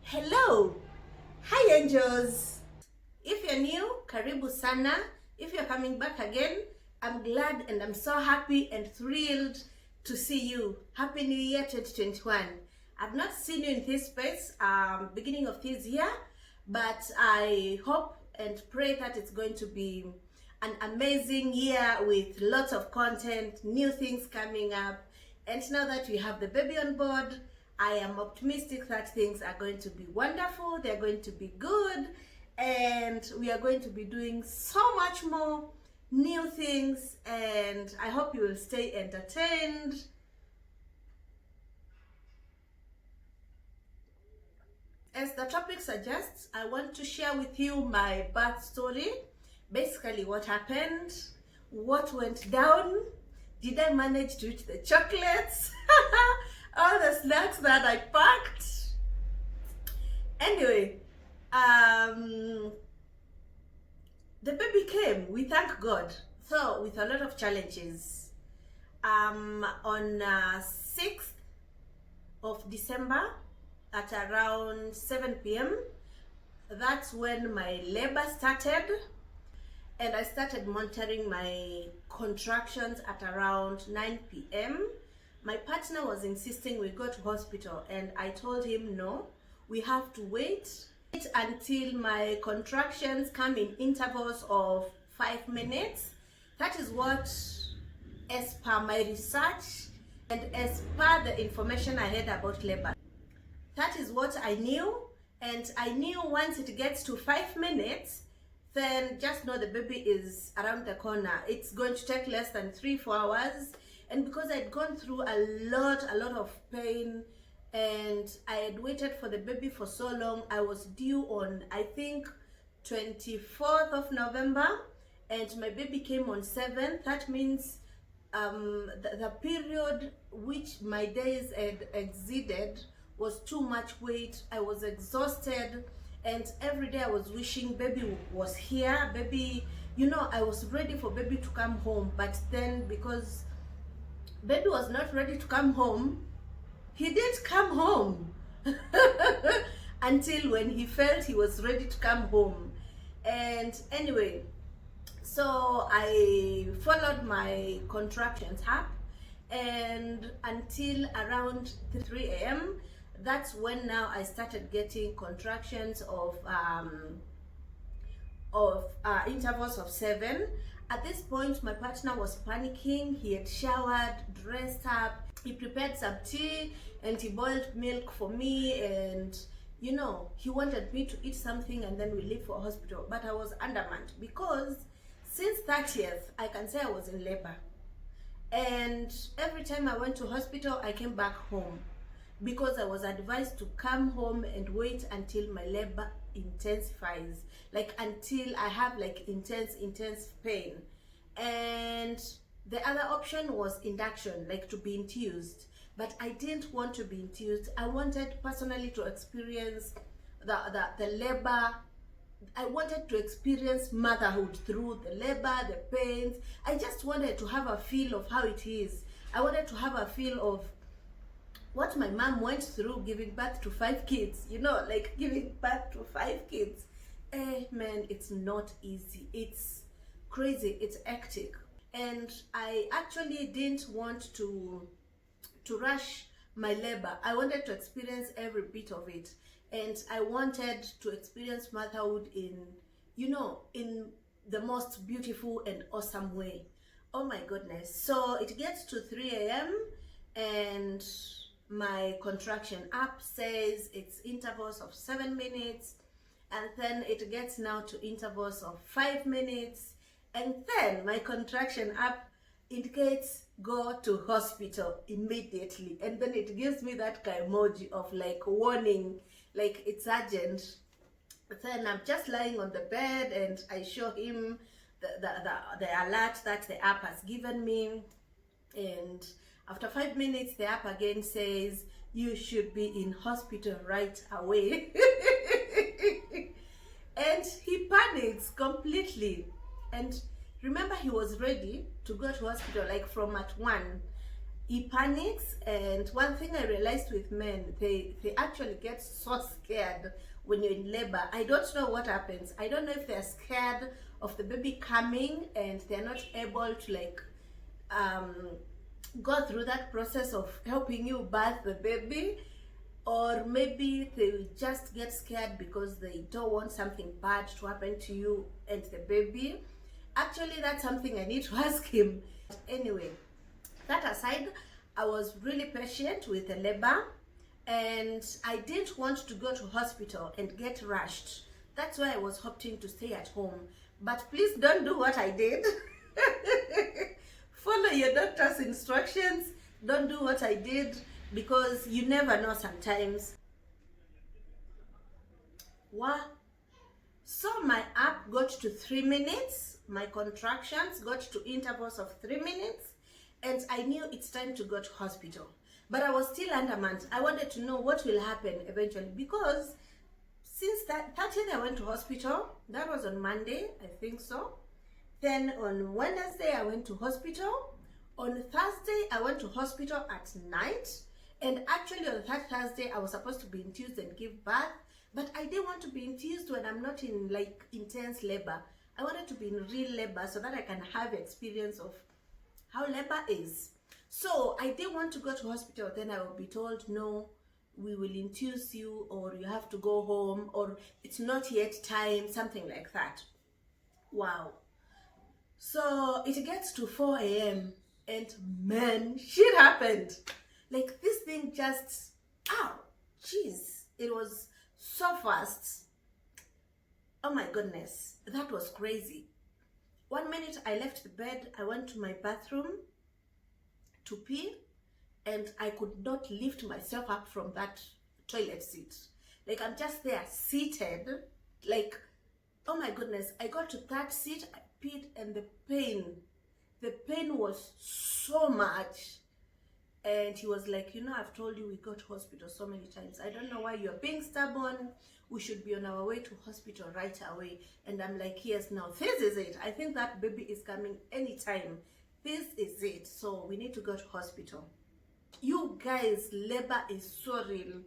Hello, hi angels. If you're new, karibu sana. If you're coming back again, I'm glad and I'm so happy and thrilled to see you. Happy New Year 2021. I've not seen you in this space beginning of this year, but I hope and pray that it's going to be an amazing year with lots of content, new things coming up. And now that we have the baby on board, I am optimistic that things are going to be wonderful, they're going to be good, and we are going to be doing so much more new things, and I hope you will stay entertained. As the topic suggests, I want to share with you my birth story, basically what happened, what went down, did I manage to eat the chocolates, all the snacks that I packed. Anyway, the baby came, we thank God, so with a lot of challenges. On 6th of December at around 7 p.m. that's when my labor started, and I started monitoring my contractions at around 9 p.m. My partner was insisting we go to hospital, and I told him no, we have to wait until my contractions come in intervals of 5 minutes. That is what, as per my research and as per the information I had about labor, that is what I knew. And I knew once it gets to 5 minutes, then just know the baby is around the corner. It's going to take less than 3-4 hours. And because I'd gone through a lot of pain, and I had waited for the baby for so long, I was due on, I think, 24th of November, and my baby came on 7th. That means the period which my days had exceeded was too much weight. I was exhausted, and every day I was wishing baby was here. Baby, I was ready for baby to come home, but then because baby was not ready to come home, he didn't come home until when he felt he was ready to come home. And anyway, so I followed my contractions up, and until around 3 a.m. that's when now I started getting contractions of intervals of 7. At this point, my partner was panicking. He had showered, dressed up, he prepared some tea, and he boiled milk for me, and he wanted me to eat something and then we leave for hospital. But I was undermanned because since 30th, I can say I was in labor. And every time I went to hospital, I came back home because I was advised to come home and wait until my labor intensifies, like until I have like intense pain. And the other option was induction, like to be infused, but I didn't want to be infused. I wanted personally to experience the labor. I wanted to experience motherhood through the labor, the pains. I just wanted to have a feel of how it is. I wanted to have a feel of what my mom went through giving birth to 5 kids, like giving birth to 5 kids. Man, it's not easy. It's crazy, it's hectic. And I actually didn't want to rush my labor. I wanted to experience every bit of it. And I wanted to experience motherhood in the most beautiful and awesome way. Oh my goodness. So it gets to 3 a.m. and my contraction app says it's intervals of 7 minutes, and then it gets now to intervals of 5 minutes, and then my contraction app indicates go to hospital immediately, and then it gives me that emoji of like warning, like it's urgent. Then I'm just lying on the bed and I show him the alert that the app has given me, and after 5 minutes, the app again says, you should be in hospital right away. And he panics completely. And remember, he was ready to go to hospital like from at 1. he panics. And one thing I realized with men, they actually get so scared when you're in labor. I don't know what happens. I don't know if they're scared of the baby coming and they're not able to like go through that process of helping you birth the baby, or maybe they just get scared because they don't want something bad to happen to you and the baby. Actually, that's something I need to ask him. Anyway, that aside, I was really patient with the labor, and I didn't want to go to hospital and get rushed. That's why I was opting to stay at home. But please don't do what I did. Follow your doctor's instructions. Don't do what I did, because you never know sometimes. Wow. So my app got to 3 minutes. My contractions got to intervals of 3 minutes. And I knew it's time to go to hospital. But I was still undermanned. I wanted to know what will happen eventually, because since that 30th I went to hospital. That was on Monday, I think so. Then on Wednesday I went to hospital. On Thursday I went to hospital at night. And actually on that Thursday I was supposed to be induced and give birth. But I didn't want to be induced when I'm not in like intense labor. I wanted to be in real labor so that I can have experience of how labor is. So I didn't want to go to hospital. Then I will be told, no, we will induce you, or you have to go home, or it's not yet time, something like that. Wow. So it gets to 4 a.m. and man, shit happened. Like this thing just, jeez, it was so fast. Oh my goodness, that was crazy. 1 minute I left the bed, I went to my bathroom to pee, and I could not lift myself up from that toilet seat. Like I'm just there seated, like, oh my goodness, I got to that seat, I peed, and the pain was so much. And he was like, you know, I've told you we go to hospital so many times. I don't know why you're being stubborn. We should be on our way to hospital right away. And I'm like, yes, now this is it. I think that baby is coming anytime. This is it. So we need to go to hospital. You guys, labor is so real.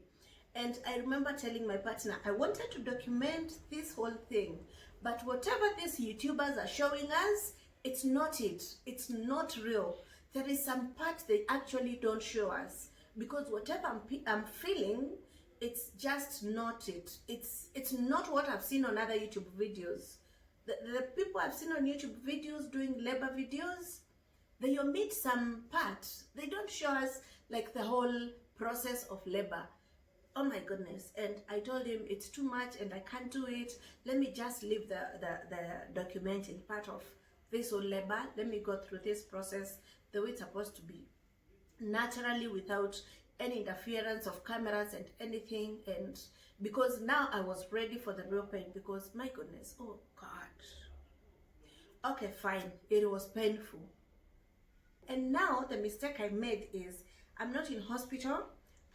And I remember telling my partner, I wanted to document this whole thing. But whatever these YouTubers are showing us, it's not it. It's not real. There is some part they actually don't show us, because whatever I'm feeling, it's just not it. It's not what I've seen on other YouTube videos. The people I've seen on YouTube videos doing labor videos, they omit some part. They don't show us like the whole process of labor. Oh my goodness. And I told him it's too much and I can't do it. Let me just leave the documenting part of this whole labor. Let me go through this process the way it's supposed to be, naturally, without any interference of cameras and anything. And because now I was ready for the real pain, because my goodness, oh God. Okay, fine, it was painful. And now the mistake I made is I'm not in hospital,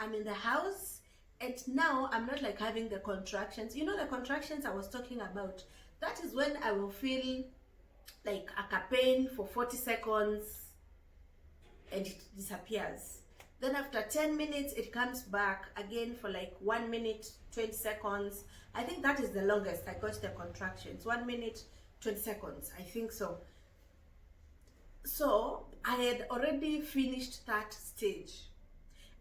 I'm in the house, and now I'm not like having the contractions. You know, the contractions I was talking about, that is when I will feel like a pain for 40 seconds and it disappears. Then after 10 minutes it comes back again for like 1 minute 20 seconds. I think that is the longest I got the contractions, 1 minute 20 seconds, I think so. So I had already finished that stage,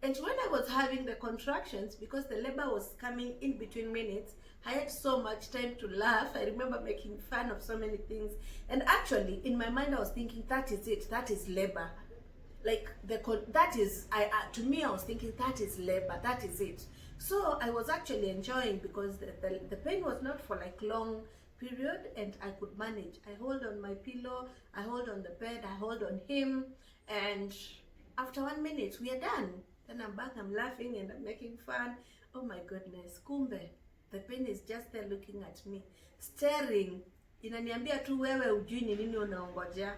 and when I was having the contractions, because the labor was coming in between minutes, I had so much time to laugh. I remember making fun of so many things, and actually in my mind I was thinking, that is it, that is labor. Like that is, to me I was thinking, that is labor, that is it. So I was actually enjoying, because the pain was not for like long period, and I could manage. I hold on my pillow, I hold on the bed, I hold on him, and after 1 minute we are done. Then I'm back, I'm laughing and I'm making fun. Oh my goodness, kumbe the pain is just there looking at me, staring. Inaniambia tu wewe ujui ni nini unaongoja.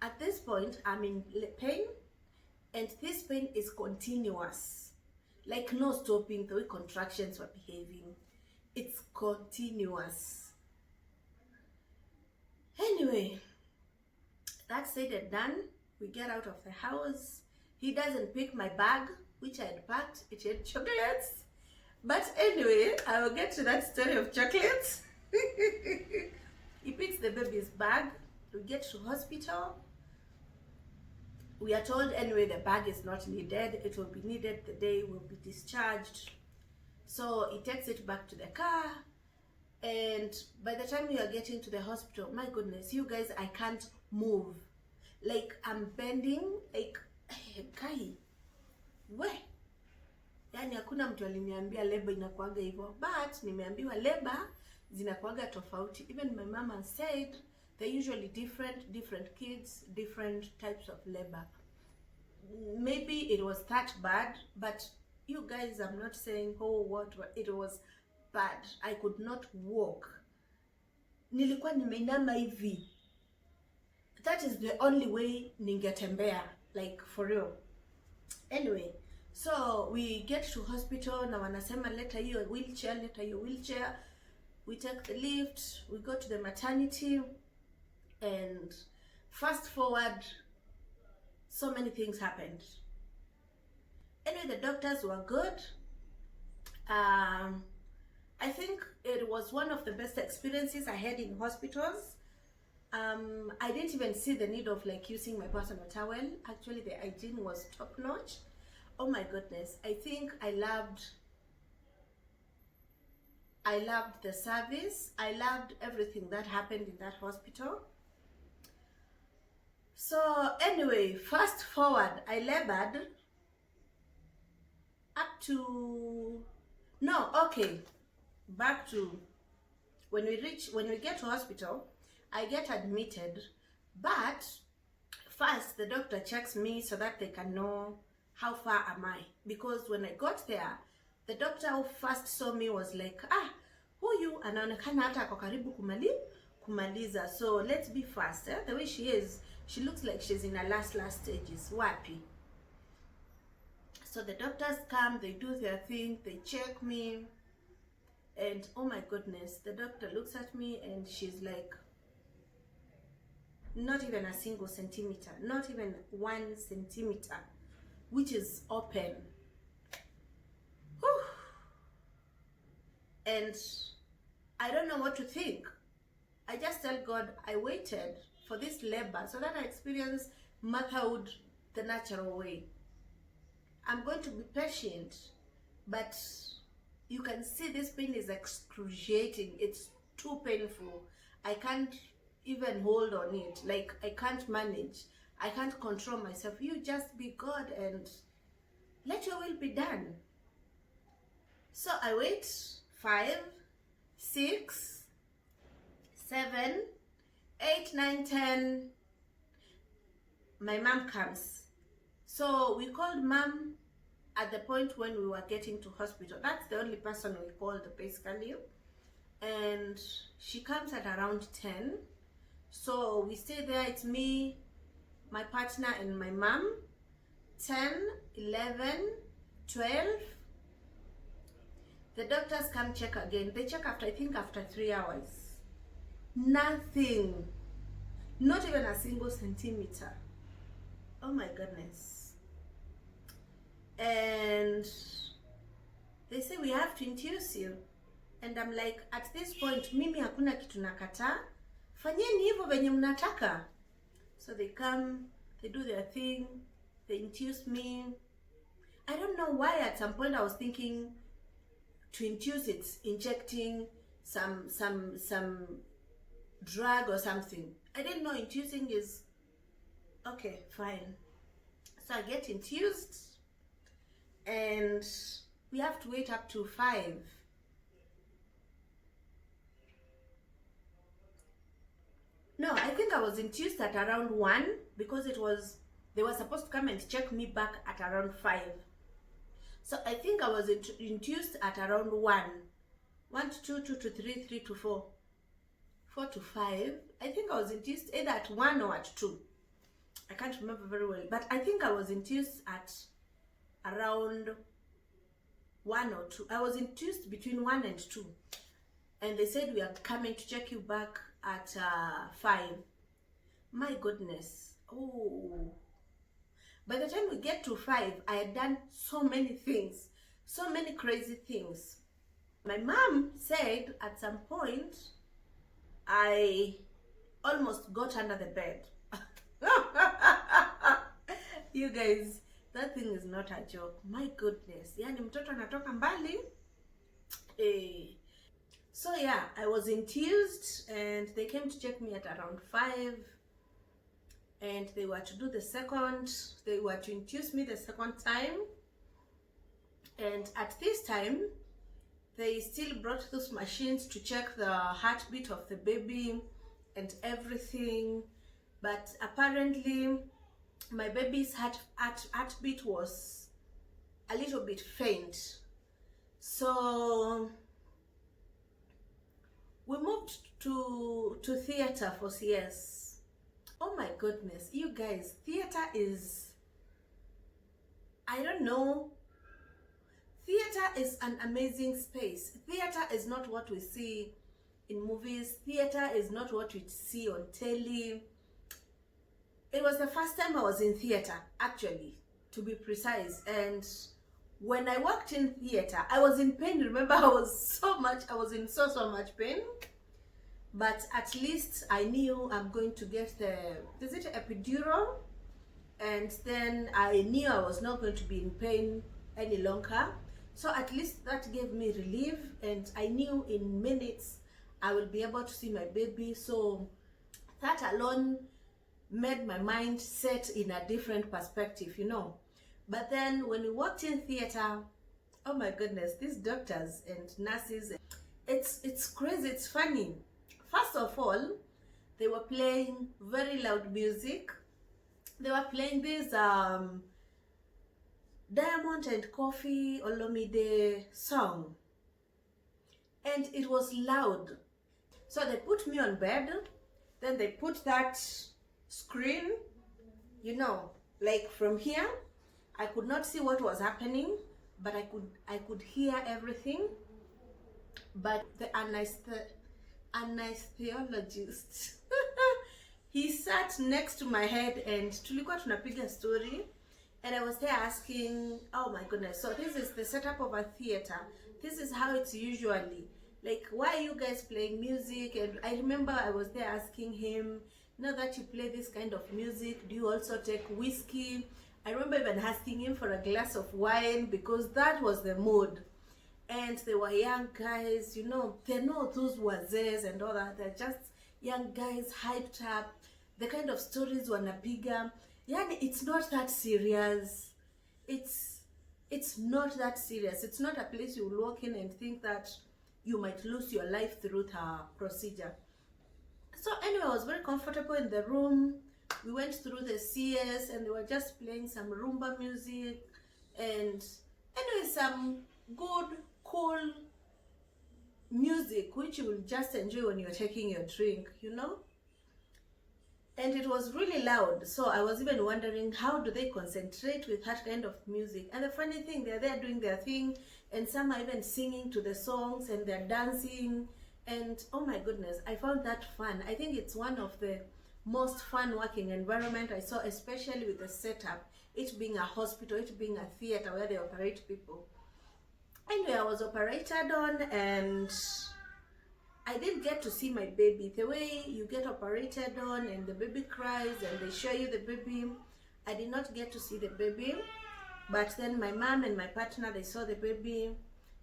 At this point I'm in pain, and this pain is continuous, like no stopping. The way contractions were behaving, it's continuous. Anyway, that said and done, We get out of the house. He doesn't pick my bag, which I had packed. It had chocolates. But anyway, I will get to that story of chocolates. He picks the baby's bag. We get to hospital. We are told anyway the bag is not needed. It will be needed the day we'll be discharged. So he takes it back to the car. And by the time we are getting to the hospital, my goodness, you guys, I can't move. Like, I'm bending, like, kai, we. Yani hakuna mtu aliniambia labor inakuaga hivyo, but nimeambiwa labor zinakuaga tofauti. Even my mama said they're usually different kids, different types of labor. Maybe it was that bad, but you guys, I'm not saying what it was bad. I could not walk. Nilikuwa nimeinama hivi. That is the only way ningetembea, like for real. Anyway, so we get to hospital na wanasema leta hiyo wheelchair. We take the lift, we go to the maternity, and fast forward, so many things happened. Anyway, the doctors were good. I think it was one of the best experiences I had in hospitals. I didn't even see the need of like using my personal towel. Actually, the hygiene was top notch. Oh my goodness. I think I loved the service. I loved everything that happened in that hospital. So anyway, fast forward, I labored up to, no, okay, back to when we get to hospital. I get admitted, but first the doctor checks me so that they can know how far am I. Because when I got there, the doctor who first saw me was like, huyu anaonekana hata ako karibu kumaliza. So let's be fast. The way she is, she looks like she's in her last stages. Wapi. So the doctors come, they do their thing, they check me, and oh my goodness, the doctor looks at me and she's like, not even a single centimeter, not even 1 centimeter, which is open. Whew. And I don't know what to think. I just tell God I waited for this labor so that I experience motherhood the natural way. I'm going to be patient, but you can see this pain is excruciating. It's too painful. I can't even hold on it. Like, I can't manage. I can't control myself. You just be God and let your will be done. So I wait 5, 6, 7, 8, 9, 10. My mom comes. So we called mom at the point when we were getting to hospital. That's the only person we called basically. And she comes at around 10. So we stay there, it's me, my partner, and my mom. 10, 11, 12. The doctors come check again. They check after, I think after 3 hours. Nothing. Not even a single centimeter. Oh my goodness. And they say we have to induce you. And I'm like, at this point, mimi hakuna kitu nakata. Fanyeni hivyo venye mnataka. So they come, they do their thing, they induce me. I don't know why at some point I was thinking to induce it's injecting some drug or something. I didn't know inducing is okay, fine. So I get induced and we have to wait up to 5. No, I think I was induced at around 1 because they were supposed to come and check me back at around 5. So I think I was induced at around 1. 1 to 2, 2 to 3, 3 to 4, 4 to 5. I think I was induced either at 1 or at 2. I can't remember very well, but I think I was induced at around 1 or 2. I was induced between 1 and 2. And they said we are coming to check you back at 5. My goodness. Oh, By the time we get to 5, I had done so many things, so many crazy things. My mom said at some point, I almost got under the bed. You guys, that thing is not a joke. My goodness. Yani mtoto anatoka mbali. So yeah, I was infused and they came to check me at around 5. And they were to do the second, they were to induce me the second time. And at this time, they still brought those machines to check the heartbeat of the baby and everything. But apparently, my baby's heartbeat was a little bit faint. So we moved to theater for CS. Oh my goodness, you guys, theater is, I don't know, theater is an amazing space. Theater is not what we see in movies. Theater is not what we see on telly. It was the first time I was in theater, actually, to be precise. And when I walked in theater, I was in pain. Remember, I was in so much pain. But at least I knew I'm going to get the, is it epidural? And then I knew I was not going to be in pain any longer. So at least that gave me relief, and I knew in minutes I will be able to see my baby. So that alone made my mind set in a different perspective, you know. But then when we walked in theater, oh my goodness, these doctors and nurses, it's crazy, it's funny. First of all, they were playing very loud music. They were playing this Diamond and Coffee Olomide song. And it was loud. So they put me on bed. Then they put that screen, you know, like from here. I could not see what was happening, but I could hear everything. But the anesthesiologist he sat next to my head and tulikuwa tunapiga story, and I was there asking, oh my goodness, so this is the setup of a theater, this is how it's usually, like, why are you guys playing music? And I remember I was there asking him, now that you play this kind of music, do you also take whiskey? I remember even asking him for a glass of wine, because that was the mood. And they were young guys, you know, they know those wazees and all that. They're just young guys, hyped up. The kind of stories wanapiga. Yani, it's not that serious. It's not that serious. It's not a place you will walk in and think that you might lose your life through the procedure. So anyway, I was very comfortable in the room. We went through the CS and they were just playing some rumba music and anyway, some good, cool music which you will just enjoy when you're taking your drink, you know. And it was really loud, so I was even wondering, how do they concentrate with that kind of music? And the funny thing, they're there doing their thing, and some are even singing to the songs and they're dancing, and oh my goodness, I found that fun. I think it's one of the most fun working environment I saw, especially with the setup, it being a hospital, it being a theater where they operate people. Anyway, I was operated on and I didn't get to see my baby. The way you get operated on and the baby cries and they show you the baby, I did not get to see the baby. But then my mom and my partner, they saw the baby,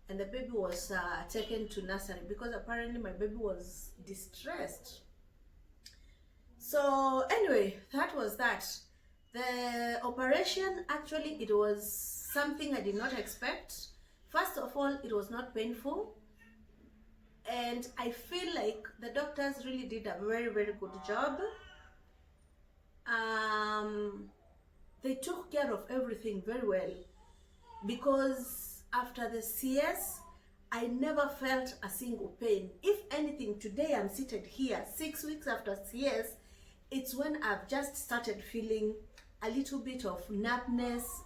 and the baby was taken to nursery because apparently my baby was distressed. So anyway, that was that. The operation, actually, it was something I did not expect. First of all, it was not painful. And I feel like the doctors really did a very, very good job. They took care of everything very well. Because after the CS, I never felt a single pain. If anything, today I'm seated here, 6 weeks after CS, it's when I've just started feeling a little bit of numbness,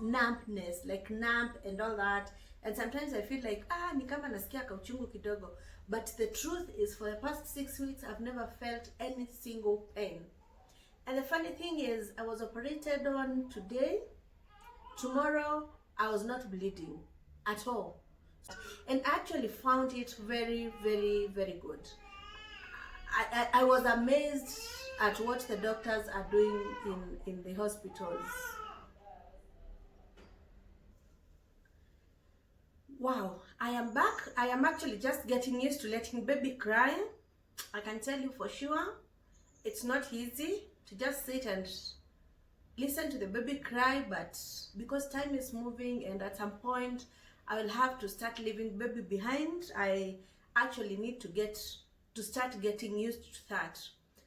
like numb and all that. And sometimes I feel like, ni kama nasikia kauchungu kidogo. But the truth is, for the past 6 weeks, I've never felt any single pain. And the funny thing is, I was operated on today. Tomorrow, I was not bleeding at all. And I actually found it very, very, very good. I was amazed at what the doctors are doing in the hospitals. Wow, I am back. I am actually just getting used to letting baby cry. I can tell you for sure, it's not easy to just sit and listen to the baby cry, but because time is moving and at some point I will have to start leaving baby behind, I actually need to start getting used to that.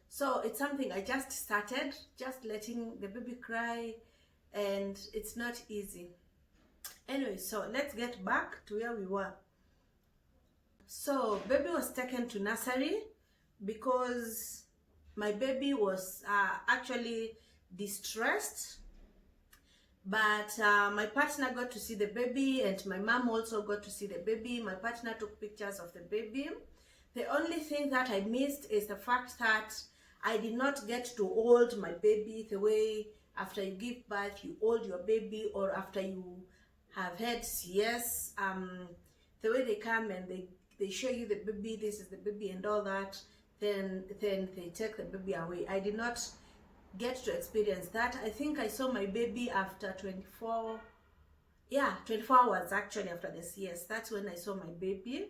So it's something I just started, just letting the baby cry, and it's not easy. Anyway, so let's get back to where we were. So baby was taken to nursery because my baby was actually distressed, but my partner got to see the baby and my mom also got to see the baby. My partner took pictures of the baby. The only thing that I missed is the fact that I did not get to hold my baby the way after you give birth you hold your baby, or after you have had CS, the way they come and they show you the baby, this is the baby and all that, then they take the baby away. I did not get to experience that. I think I saw my baby after 24 hours actually after the CS. That's when I saw my baby.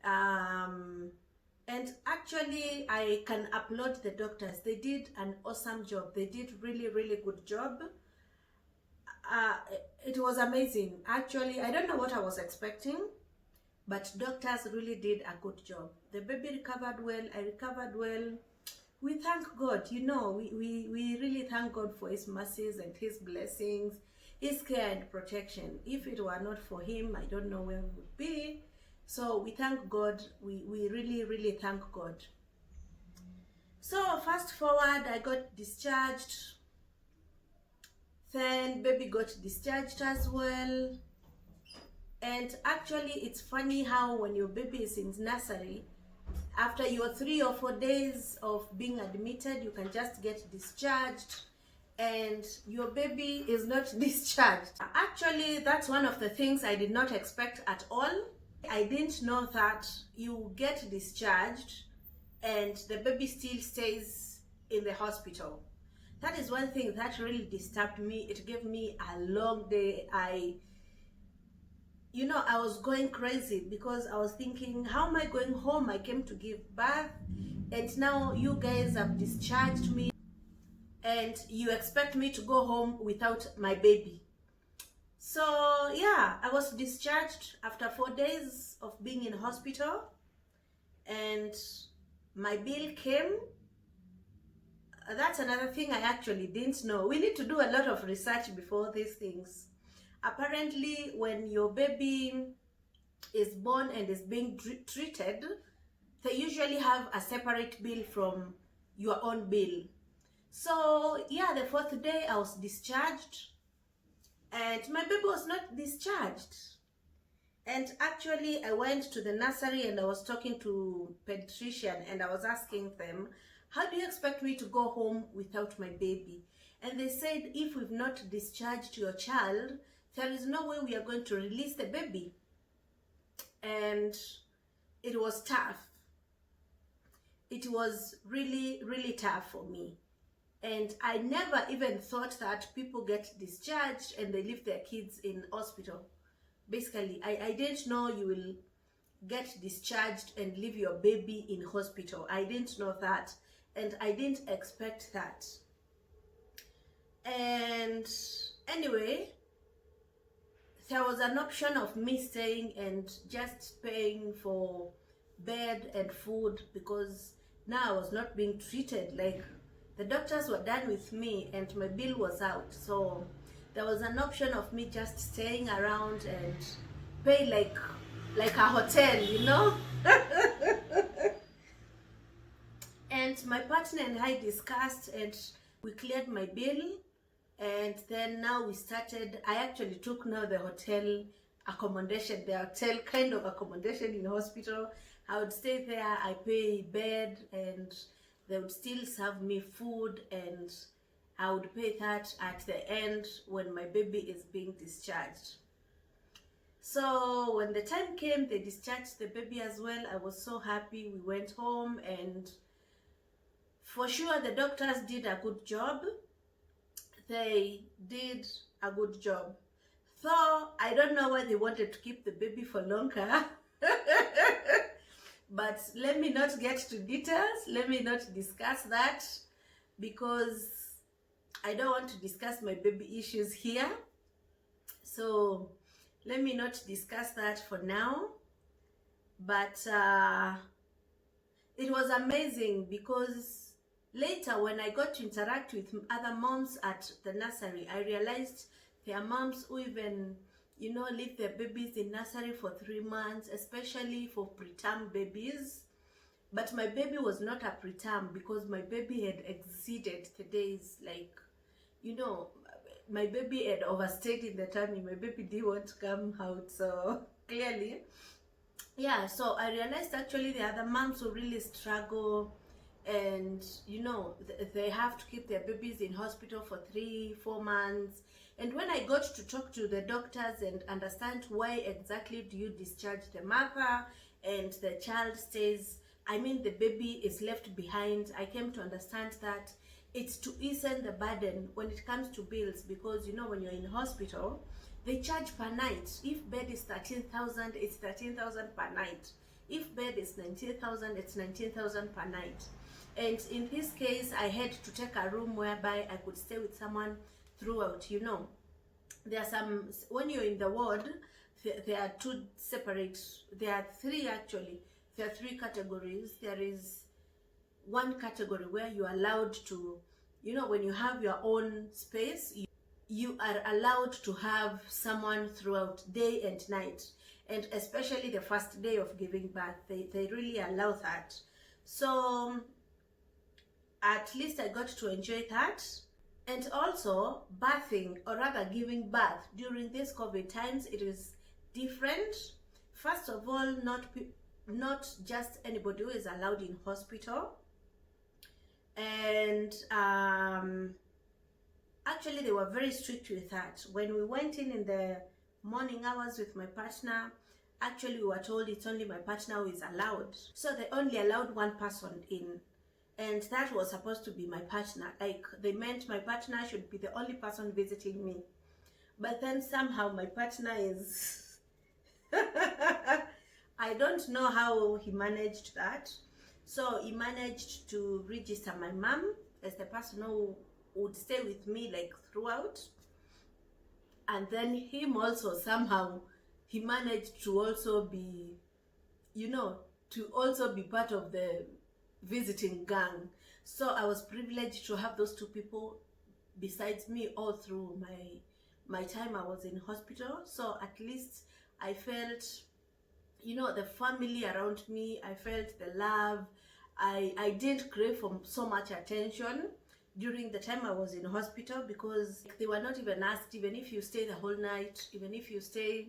And actually I can applaud the doctors. They did an awesome job. They did really, really good job. It was amazing. Actually, I don't know what I was expecting, but doctors really did a good job. The baby recovered well. I recovered well. We thank God, you know, we really thank God for his mercies and his blessings, his care and protection. If it were not for him, I don't know where we would be. So we thank God. We really, really thank God. So fast forward, I got discharged. Then baby got discharged as well. And actually it's funny how when your baby is in nursery, after your 3 or 4 days of being admitted, you can just get discharged and your baby is not discharged. Actually, that's one of the things I did not expect at all. I didn't know that you get discharged and the baby still stays in the hospital. That is one thing that really disturbed me. It gave me a long day. I was going crazy because I was thinking, how am I going home? I came to give birth and now you guys have discharged me and you expect me to go home without my baby. So yeah, I was discharged after 4 days of being in hospital and my bill came. That's another thing I actually didn't know. We need to do a lot of research before these things. Apparently, when your baby is born and is being treated, they usually have a separate bill from your own bill. So yeah, the 4th day I was discharged and my baby was not discharged. And actually I went to the nursery and I was talking to pediatrician and I was asking them, how do you expect me to go home without my baby? And they said, if we've not discharged your child, there is no way we are going to release the baby. And it was tough. It was really, really tough for me. And I never even thought that people get discharged and they leave their kids in hospital. Basically, I didn't know you will get discharged and leave your baby in hospital. I didn't know that. And I didn't expect that. And anyway, there was an option of me staying and just paying for bed and food because now I was not being treated. Like, the doctors were done with me and my bill was out. So there was an option of me just staying around and pay like a hotel, you know. And my partner and I discussed and we cleared my bill. And then now we started, I actually took now the hotel accommodation, the hotel kind of accommodation in the hospital. I would stay there, I pay bed and they would still serve me food and I would pay that at the end when my baby is being discharged. So when the time came, they discharged the baby as well. I was so happy. We went home, and for sure the doctors did a good job. They did a good job. Though I don't know why they wanted to keep the baby for longer. But let me not get to details. Let me not discuss that, because I don't want to discuss my baby issues here. So let me not discuss that for now. But it was amazing, because later when I got to interact with other moms at the nursery, I realized there are moms who even, you know, leave their babies in nursery for 3 months, especially for preterm babies. But my baby was not a preterm, because my baby had exceeded the days. Like, you know, my baby had overstayed in the tummy. My baby didn't want to come out, so clearly, yeah. So I realized actually the other moms who really struggle, and you know, they have to keep their babies in hospital for 3-4 months. And when I got to talk to the doctors and understand why exactly do you discharge the mother and the child stays, I mean the baby is left behind, I came to understand that it's to ease the burden when it comes to bills. Because you know, when you're in hospital, they charge per night. If bed is 13,000, it's 13,000 per night. If bed is 19,000, it's 19,000 per night. And in this case, I had to take a room whereby I could stay with someone throughout. You know, there are some, when you're in the ward, there are 2 separate, there are 3 actually. There are 3 categories. There is one category where you are allowed to, you know, when you have your own space, you are allowed to have someone throughout day and night. And especially the first day of giving birth, they really allow that. So at least I got to enjoy that. And also birthing, or rather giving birth during these COVID times, it is different. First of all, not just anybody who is allowed in hospital. And actually they were very strict with that. When we went in the morning hours with my partner, actually we were told it's only my partner who is allowed. So they only allowed one person in, and that was supposed to be my partner. Like, they meant my partner should be the only person visiting me. But then somehow my partner is I don't know how he managed that. So he managed to register my mom as the person who would stay with me like throughout. And then him also, somehow he managed to also be, you know, to also be part of the visiting gang. So I was privileged to have those 2 people besides me all through my time I was in hospital. So at least I felt, you know, the family around me. I felt the love. I didn't crave for so much attention during the time I was in hospital, because they were not even asked, even if you stay the whole night, even if you stay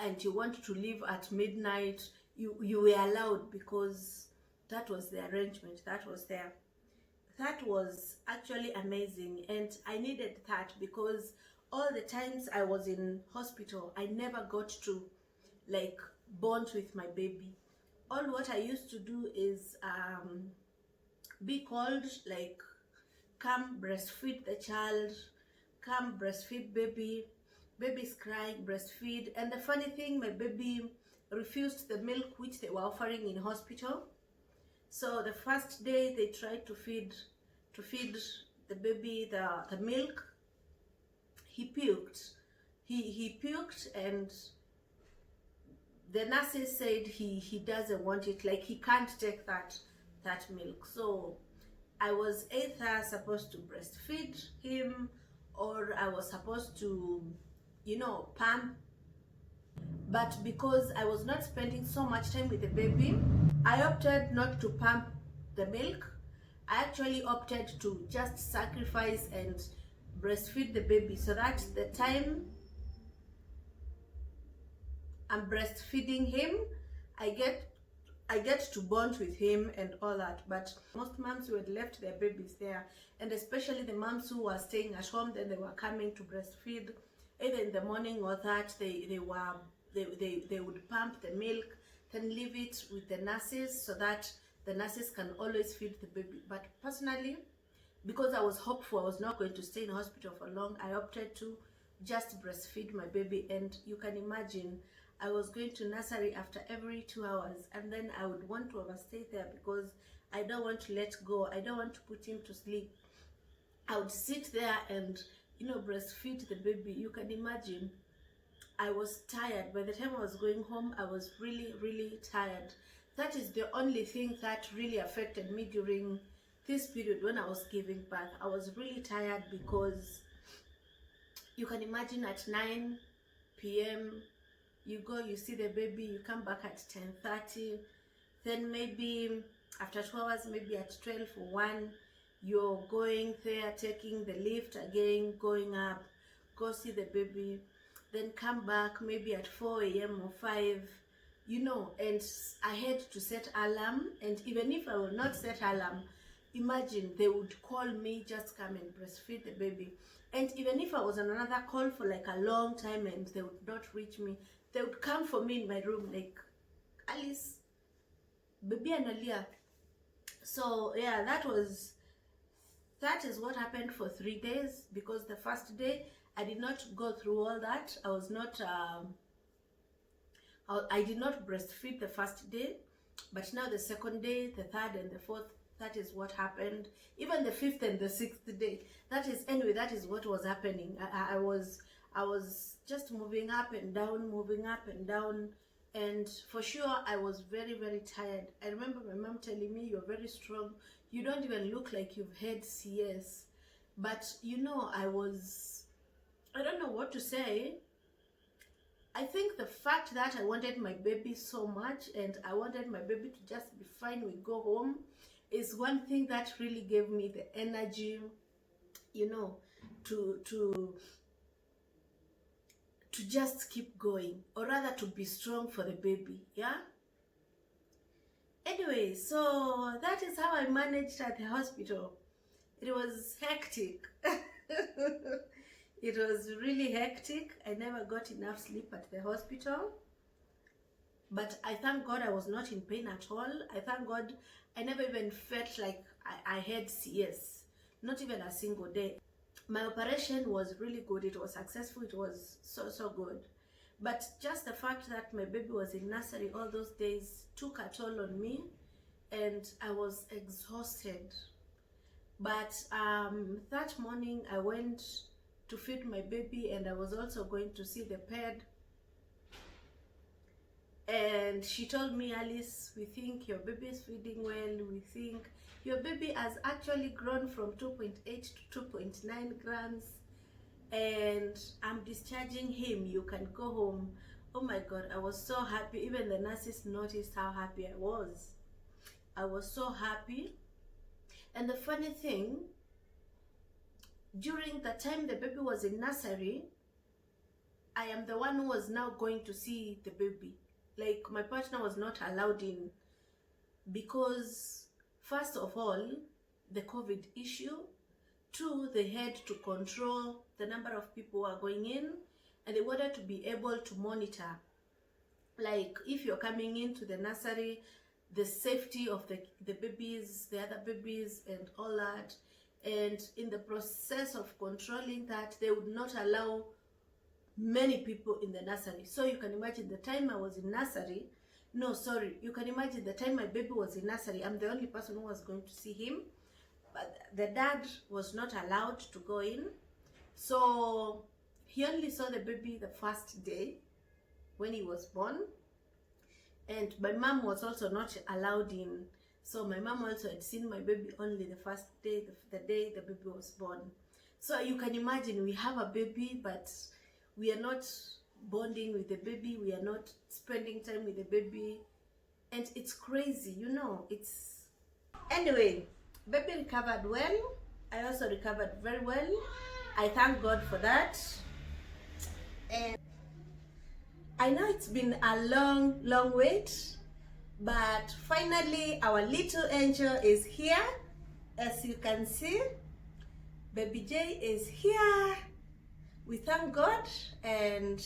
and you want to leave at midnight, you were allowed, because that was the arrangement, that was there. That was actually amazing, and I needed that, because all the times I was in hospital, I never got to like bond with my baby. All what I used to do is be called, like, come breastfeed the child, come breastfeed baby, baby's crying, breastfeed. And the funny thing, my baby refused the milk which they were offering in hospital. So the first day they tried to feed the baby the milk, he puked. He puked, and the nurses said he doesn't want it, like he can't take that milk. So I was either supposed to breastfeed him, or I was supposed to, you know, pump. But because I was not spending so much time with the baby, I opted not to pump the milk. I actually opted to just sacrifice and breastfeed the baby, so that the time I'm breastfeeding him, I get I get to bond with him and all that. But most moms who had left their babies there, and especially the moms who were staying at home, then they were coming to breastfeed either in the morning or that they would pump the milk, then leave it with the nurses so that the nurses can always feed the baby. But personally, because I was hopeful I was not going to stay in hospital for long, I opted to just breastfeed my baby. And you can imagine, I was going to nursery after every 2 hours, and then I would want to overstay there because I don't want to let go. I don't want to put him to sleep. I would sit there and, you know, breastfeed the baby. You can imagine, I was tired. By the time I was going home, I was really, really tired. That is the only thing that really affected me during this period when I was giving birth. I was really tired because you can imagine at 9 p.m. you go, you see the baby, you come back at 10:30, then maybe after 2 hours, maybe at 12 or 1, you're going there, taking the lift again, going up, go see the baby, then come back maybe at 4 a.m. or 5, you know, and I had to set alarm. And even if I will not set alarm, imagine they would call me, just come and breastfeed the baby. And even if I was on another call for like a long time and they would not reach me, they would come for me in my room like, Alice, baby analia. So yeah, that is what happened for 3 days. Because the first day I did not go through all that. I was not I did not breastfeed the first day, but now the second day, the third and the fourth, that is what happened. Even the fifth and the sixth day, that is what was happening. I was just moving up and down, and for sure I was very, very tired. I remember my mom telling me, you're very strong, you don't even look like you've had CS. But you know, I don't know what to say. I think the fact that I wanted my baby so much and I wanted my baby to just be fine, we go home, is one thing that really gave me the energy, you know, to just keep going, or rather to be strong for the baby. Yeah. Anyway, so that is how I managed at the hospital. It was hectic. It was really hectic. I never got enough sleep at the hospital. But I thank God I was not in pain at all. I thank God I never even felt like I had CS. Not even a single day. My operation was really good. It was successful. It was so good. But just the fact that my baby was in nursery all those days took a toll on me. And I was exhausted. But that morning I went to feed my baby, and I was also going to see the ped. And she told me, Alice, we think your baby is feeding well. We think your baby has actually grown from 2.8 to 2.9 grams. And I'm discharging him. You can go home. Oh my God, I was so happy. Even the nurses noticed how happy I was. I was so happy. And the funny thing, during the time the baby was in nursery, I am the one who was now going to see the baby. Like, my partner was not allowed in because, first of all, the COVID issue. 2, they had to control the number of people who are going in, and they wanted to be able to monitor, like, if you're coming into the nursery, the safety of the babies, the other babies, and all that. And in the process of controlling that, they would not allow many people in the nursery. So you can imagine the time I was in nursery, you can imagine the time my baby was in nursery, I'm the only person who was going to see him. But the dad was not allowed to go in. So he only saw the baby the first day when he was born. And my mom was also not allowed in. So my mom also had seen my baby only the first day, the day the baby was born. So you can imagine, we have a baby, but we are not bonding with the baby. We are not spending time with the baby. And it's crazy, you know, it's... Anyway, baby recovered well. I also recovered very well. I thank God for that. And I know it's been a long wait, But finally, our little angel is here. As you can see, baby J is here. We thank God, and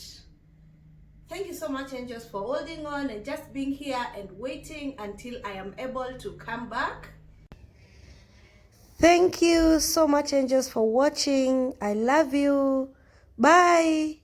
thank you so much, angels, for holding on and just being here and waiting until I am able to come back. Thank you so much, angels, for watching. I love you. Bye.